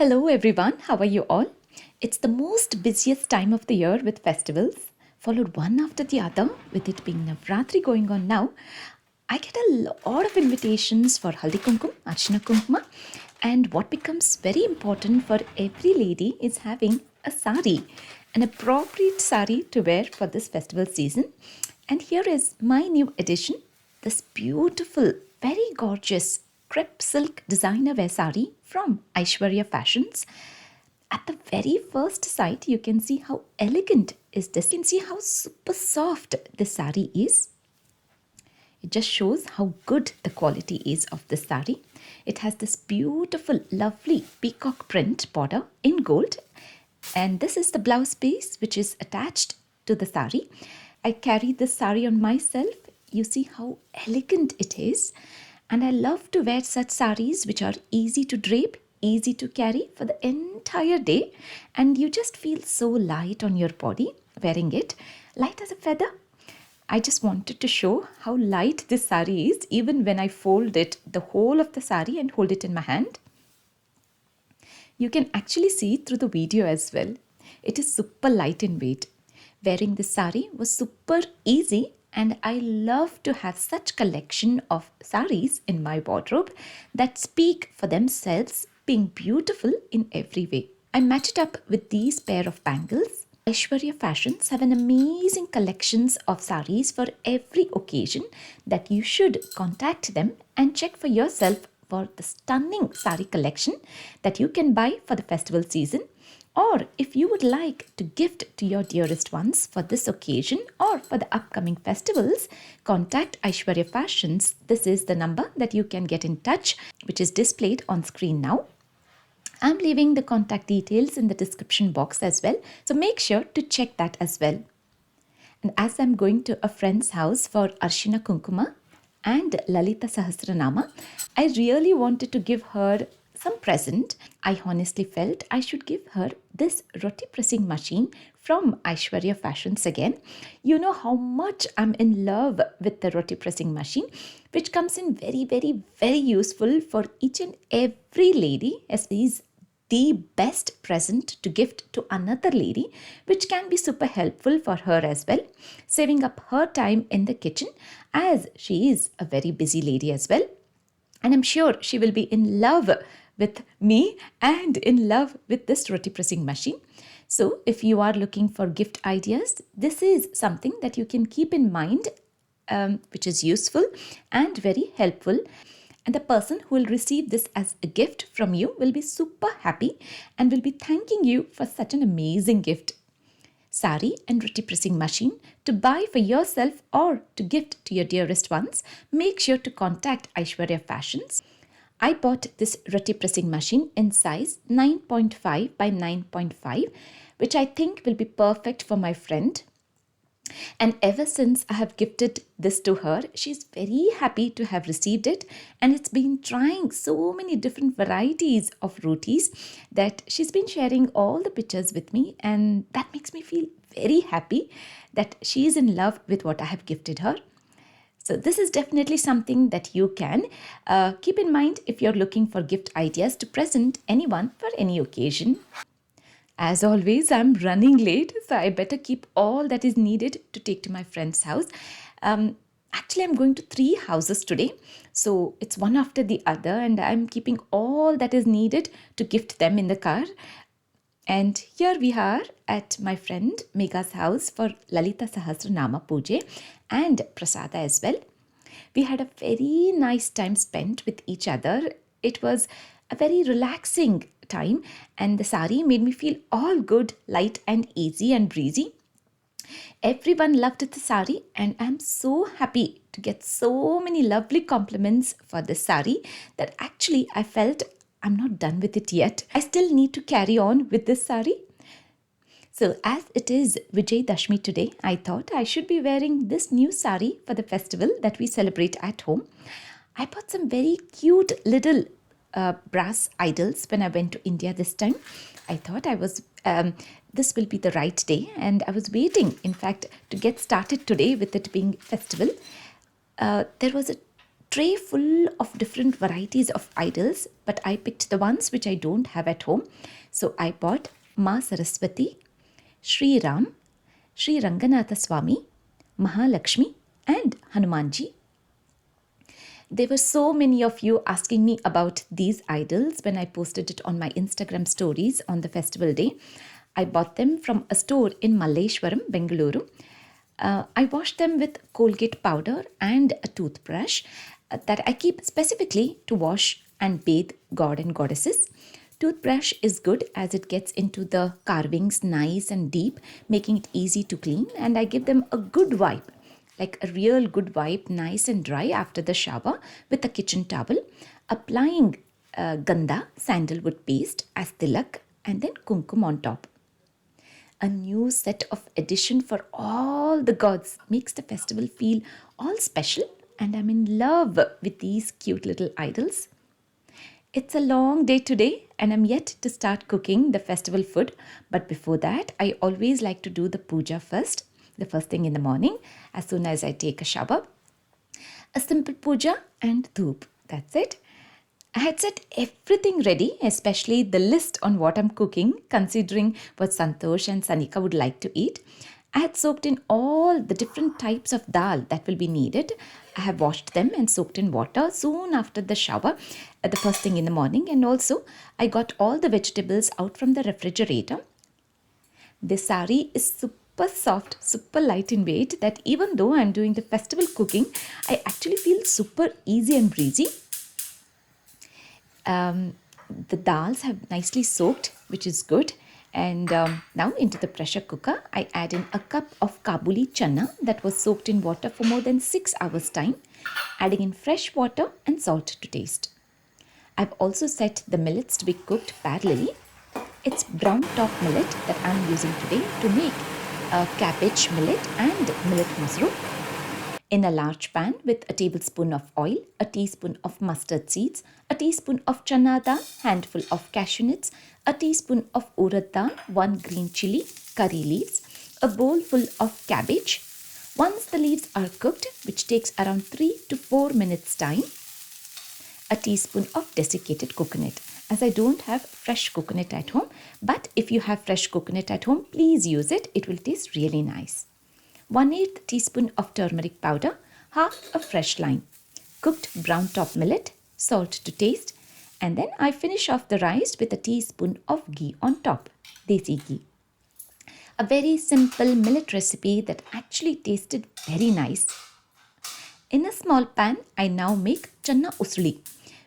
Hello everyone, how are you all? It's the most busiest time of the year with festivals, followed one after the other, with it being Navratri going on now. I get a lot of invitations for Haldi Kumkum, Archana Kumkuma, and what becomes very important for every lady is having a sari, an appropriate sari to wear for this festival season. And here is my new addition, this beautiful, very gorgeous crepe silk designer wear sari from Aishwarya Fashions. At the very first sight, you can see how elegant is this. You can see how super soft this sari is. It just shows how good the quality is of this sari. It has this beautiful, lovely peacock print border in gold. And this is the blouse piece which is attached to the sari. I carry this sari on myself. You see how elegant it is. And I love to wear such saris which are easy to drape, easy to carry for the entire day. And you just feel so light on your body wearing it, light as a feather. I just wanted to show how light this sari is even when I fold it, the whole of the sari, and hold it in my hand. You can actually see through the video as well. It is super light in weight. Wearing this sari was super easy, and I love to have such collection of saris in my wardrobe that speak for themselves, being beautiful in every way. I match it up with these pair of bangles. Aishwarya Fashions have an amazing collections of saris for every occasion that you should contact them and check for yourself for the stunning sari collection that you can buy for the festival season. Or if you would like to gift to your dearest ones for this occasion or for the upcoming festivals, contact Aishwarya Fashions. This is the number that you can get in touch, which is displayed on screen now. I'm leaving the contact details in the description box as well, so make sure to check that as well. And as I'm going to a friend's house for Archana Kunkuma and Lalita Sahasranama, I really wanted to give her some present. I honestly felt I should give her this roti pressing machine from Aishwarya Fashions again. You know how much I'm in love with the roti pressing machine, which comes in very, very, very useful for each and every lady, as is the best present to gift to another lady, which can be super helpful for her as well, saving up her time in the kitchen as she is a very busy lady as well. And I'm sure she will be in love with me and in love with this roti pressing machine. So if you are looking for gift ideas, this is something that you can keep in mind, which is useful and very helpful. And the person who will receive this as a gift from you will be super happy and will be thanking you for such an amazing gift. Sari and roti pressing machine to buy for yourself or to gift to your dearest ones, make sure to contact Aishwarya Fashions. I bought this roti pressing machine in size 9.5 by 9.5, which I think will be perfect for my friend. And ever since I have gifted this to her, she's very happy to have received it. And it's been trying so many different varieties of rotis that she's been sharing all the pictures with me. And that makes me feel very happy that she is in love with what I have gifted her. So this is definitely something that you can keep in mind if you're looking for gift ideas to present anyone for any occasion. As always, I'm running late, so I better keep all that is needed to take to my friend's house. Actually, I'm going to 3 houses today, so it's one after the other, and I'm keeping all that is needed to gift them in the car. And here we are at my friend Megha's house for Lalita Sahasranama Puja and Prasada as well. We had a very nice time spent with each other. It was a very relaxing time, and the sari made me feel all good, light and easy and breezy. Everyone loved the sari, and I'm so happy to get so many lovely compliments for the sari that actually I felt I'm not done with it yet. I still need to carry on with this sari. So as it is Vijayadashami today, I thought I should be wearing this new sari for the festival that we celebrate at home. I bought some very cute little brass idols when I went to India this time. I thought this will be the right day, and I was waiting, in fact, to get started today with it being festival. There was a tray full of different varieties of idols, but I picked the ones which I don't have at home. So I bought Ma Saraswati, Sri Ram, Sri Ranganatha Swami, Mahalakshmi, and Hanumanji. There were so many of you asking me about these idols when I posted it on my Instagram stories on the festival day. I bought them from a store in Malleshwaram, Bengaluru. I washed them with Colgate powder and a toothbrush that I keep specifically to wash and bathe god and goddesses. Toothbrush is good as it gets into the carvings nice and deep, making it easy to clean, and I give them a good wipe, like a real good wipe, nice and dry after the shower with a kitchen towel, applying ganda, sandalwood paste as tilak, and then kumkum on top. A new set of addition for all the gods makes the festival feel all special, and I'm in love with these cute little idols. It's a long day today, and I'm yet to start cooking the festival food. But before that, I always like to do the puja first, the first thing in the morning, as soon as I take a shower. A simple puja and dhoop. That's it. I had set everything ready, especially the list on what I'm cooking, considering what Santosh and Sanika would like to eat. I had soaked in all the different types of dal that will be needed. I have washed them and soaked in water soon after the shower, the first thing in the morning. And also, I got all the vegetables out from the refrigerator. This saree is super soft, super light in weight, that even though I'm doing the festival cooking, I actually feel super easy and breezy. The dals have nicely soaked, which is good. And now into the pressure cooker, I add in a cup of Kabuli chana that was soaked in water for more than 6 hours time, adding in fresh water and salt to taste. I've also set the millets to be cooked parallelly. It's brown top millet that I'm using today to make a cabbage millet and millet masru. In a large pan with a tablespoon of oil, a teaspoon of mustard seeds, a teaspoon of chana dal, handful of cashew nuts, a teaspoon of urad dal, 1 green chili, curry leaves, a bowl full of cabbage. Once the leaves are cooked, which takes around 3 to 4 minutes time, a teaspoon of desiccated coconut. As I don't have fresh coconut at home, but if you have fresh coconut at home, please use it. It will taste really nice. 1/8 teaspoon of turmeric powder, half a fresh lime, cooked brown top millet, salt to taste, and then I finish off the rice with a teaspoon of ghee on top, desi ghee. A very simple millet recipe that actually tasted very nice. In a small pan, I now make channa usli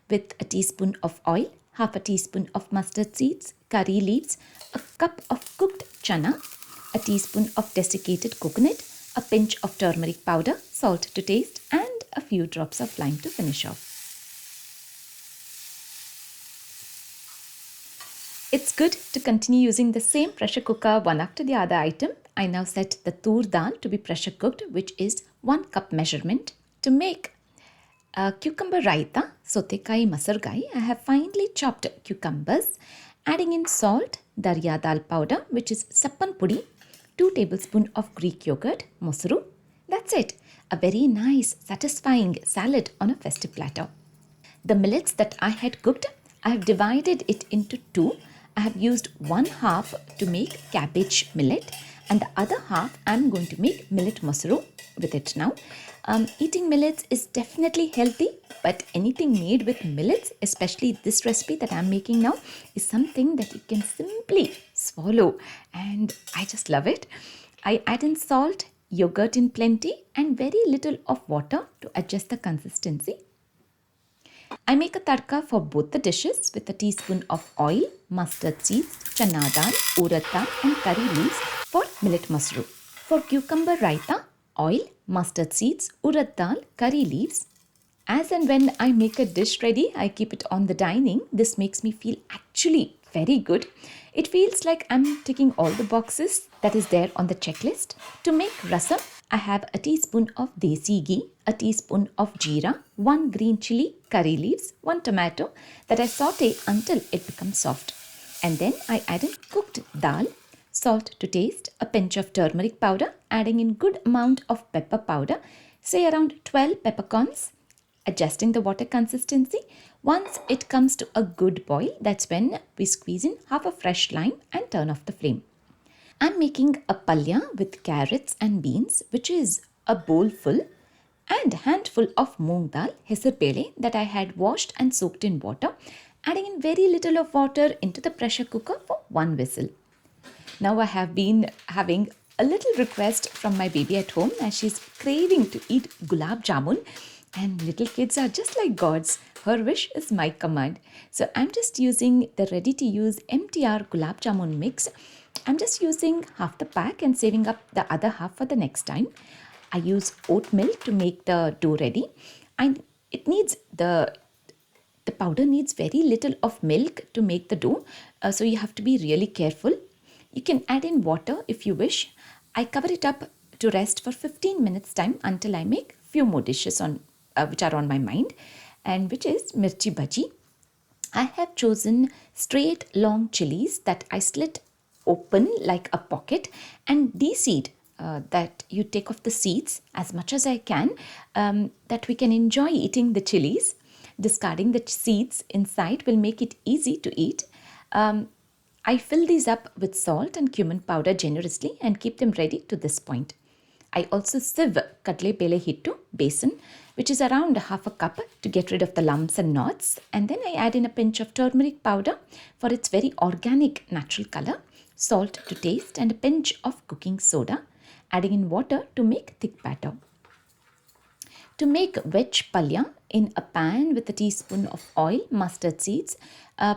with a teaspoon of oil, half a teaspoon of mustard seeds, curry leaves, a cup of cooked chana, a teaspoon of desiccated coconut, a pinch of turmeric powder, salt to taste, and a few drops of lime to finish off. It's good to continue using the same pressure cooker one after the other item. I now set the tur dal to be pressure cooked, which is 1 cup measurement. To make a cucumber raita, sotekai masargai, I have finely chopped cucumbers, adding in salt, darya dal powder, which is sappan pudi, 2 tablespoons of Greek yogurt, mosuru. That's it. A very nice, satisfying salad on a festive platter. The millets that I had cooked, I have divided it into 2. I have used 1/2 to make cabbage millet, and the other half I'm going to make millet masru with it now. Eating millets is definitely healthy, but anything made with millets, especially this recipe that I'm making now, is something that you can simply swallow, and I just love it. I add in salt, yogurt in plenty, and very little of water to adjust the consistency. I make a tadka for both the dishes with a teaspoon of oil, mustard seeds, chana dal, urad dal, and curry leaves for millet masru. For cucumber raita, oil, mustard seeds, urad dal, curry leaves. As and when I make a dish ready, I keep it on the dining. This makes me feel actually very good. It feels like I'm ticking all the boxes that is there on the checklist. To make rasam, I have a teaspoon of desi ghee, a teaspoon of jeera, 1 green chili, curry leaves, 1 tomato that I saute until it becomes soft. And then I add in cooked dal, salt to taste, a pinch of turmeric powder, adding in good amount of pepper powder, say around 12 peppercorns, adjusting the water consistency. Once it comes to a good boil, that's when we squeeze in half a fresh lime and turn off the flame. I'm making a palya with carrots and beans, which is a bowl full, and a handful of moong dal, hesar pele, that I had washed and soaked in water, adding in very little of water into the pressure cooker for one whistle. Now I have been having a little request from my baby at home as she's craving to eat gulab jamun, and little kids are just like gods. Her wish is my command. So I'm just using the ready to use MTR gulab jamun mix. I'm just using half the pack and saving up the other half for the next time. I use oat milk to make the dough ready, and it needs the powder needs very little of milk to make the dough, so you have to be really careful. You can add in water if you wish. I cover it up to rest for 15 minutes time until I make few more dishes on which are on my mind, and which is mirchi bhaji. I have chosen straight long chilies that I slit open like a pocket and de-seed, that you take off the seeds as much as I can, that we can enjoy eating the chilies. Discarding the seeds inside will make it easy to eat. I fill these up with salt and cumin powder generously and keep them ready to this point. I also sieve kadle pele hittu basin, which is around half a cup, to get rid of the lumps and knots. And then I add in a pinch of turmeric powder for its very organic natural color, salt to taste, and a pinch of cooking soda, adding in water to make thick batter. To make veg palya, in a pan with a teaspoon of oil, mustard seeds,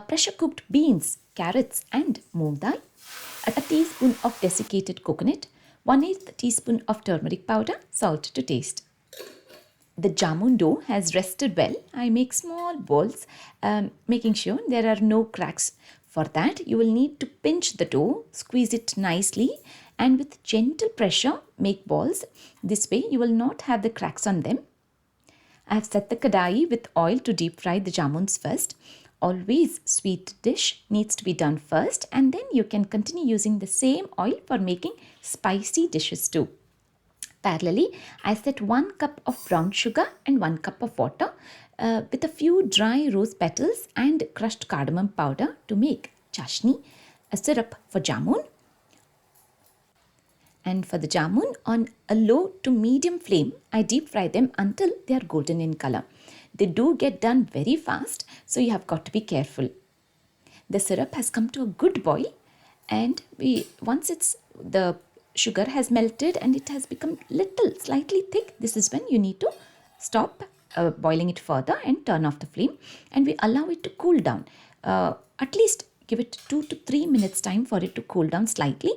pressure cooked beans, carrots and moong dal, a teaspoon of desiccated coconut, 1/8 teaspoon of turmeric powder, salt to taste. The jamun dough has rested well. I make small balls, making sure there are no cracks. For that, you will need to pinch the dough, squeeze it nicely, and with gentle pressure make balls. This way you will not have the cracks on them. I have set the kadai with oil to deep fry the jamuns first. Always sweet dish needs to be done first, and then you can continue using the same oil for making spicy dishes too. Parallelly, I set 1 cup of brown sugar and 1 cup of water, with a few dry rose petals and crushed cardamom powder to make chashni, a syrup for jamun. And for the jamun, on a low to medium flame, I deep fry them until they are golden in color. They do get done very fast, so you have got to be careful. The syrup has come to a good boil, and once the sugar has melted and it has become slightly thick, this is when you need to stop boiling it further and turn off the flame, and we allow it to cool down. At least give it 2 to 3 minutes time for it to cool down slightly.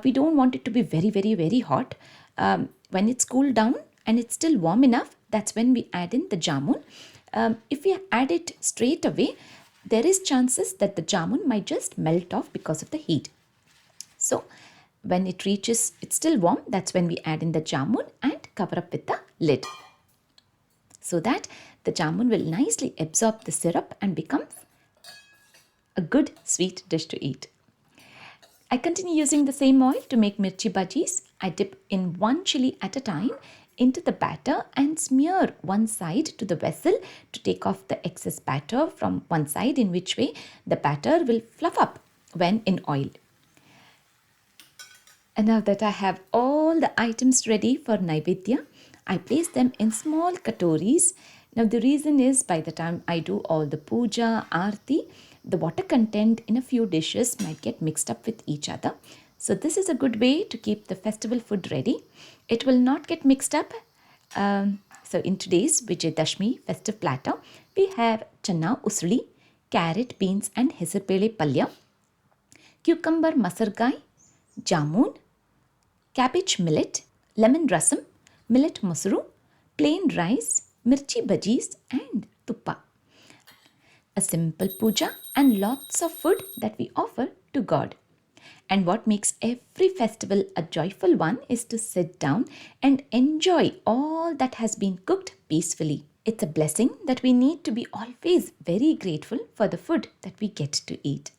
We don't want it to be very, very, very hot. When it's cooled down and it's still warm enough, that's when we add in the jamun. If we add it straight away, there is chances that the jamun might just melt off because of the heat. So when it's still warm, that's when we add in the jamun and cover up with the lid, so that the jamun will nicely absorb the syrup and becomes a good sweet dish to eat. I continue using the same oil to make mirchi bhajis. I dip in 1 chili at a time into the batter and smear one side to the vessel to take off the excess batter from one side, in which way the batter will fluff up when in oil. And now that I have all the items ready for Naivedya, I place them in small katoris. Now the reason is, by the time I do all the puja, aarti, the water content in a few dishes might get mixed up with each other. So this is a good way to keep the festival food ready. It will not get mixed up. So in today's Vijayadashami festive platter, we have channa usli, carrot, beans and hesar pele palya, cucumber masargai, jamun, cabbage millet, lemon rasam, millet musuru, plain rice, mirchi bhajis and tuppa. A simple puja and lots of food that we offer to God. And what makes every festival a joyful one is to sit down and enjoy all that has been cooked peacefully. It's a blessing that we need to be always very grateful for the food that we get to eat.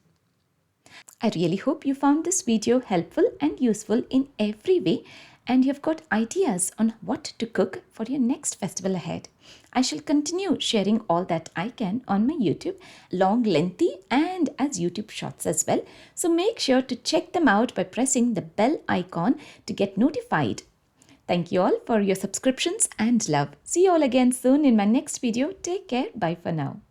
I really hope you found this video helpful and useful in every way, and you've got ideas on what to cook for your next festival ahead. I shall continue sharing all that I can on my YouTube, long, lengthy, and as YouTube shorts as well. So make sure to check them out by pressing the bell icon to get notified. Thank you all for your subscriptions and love. See you all again soon in my next video. Take care. Bye for now.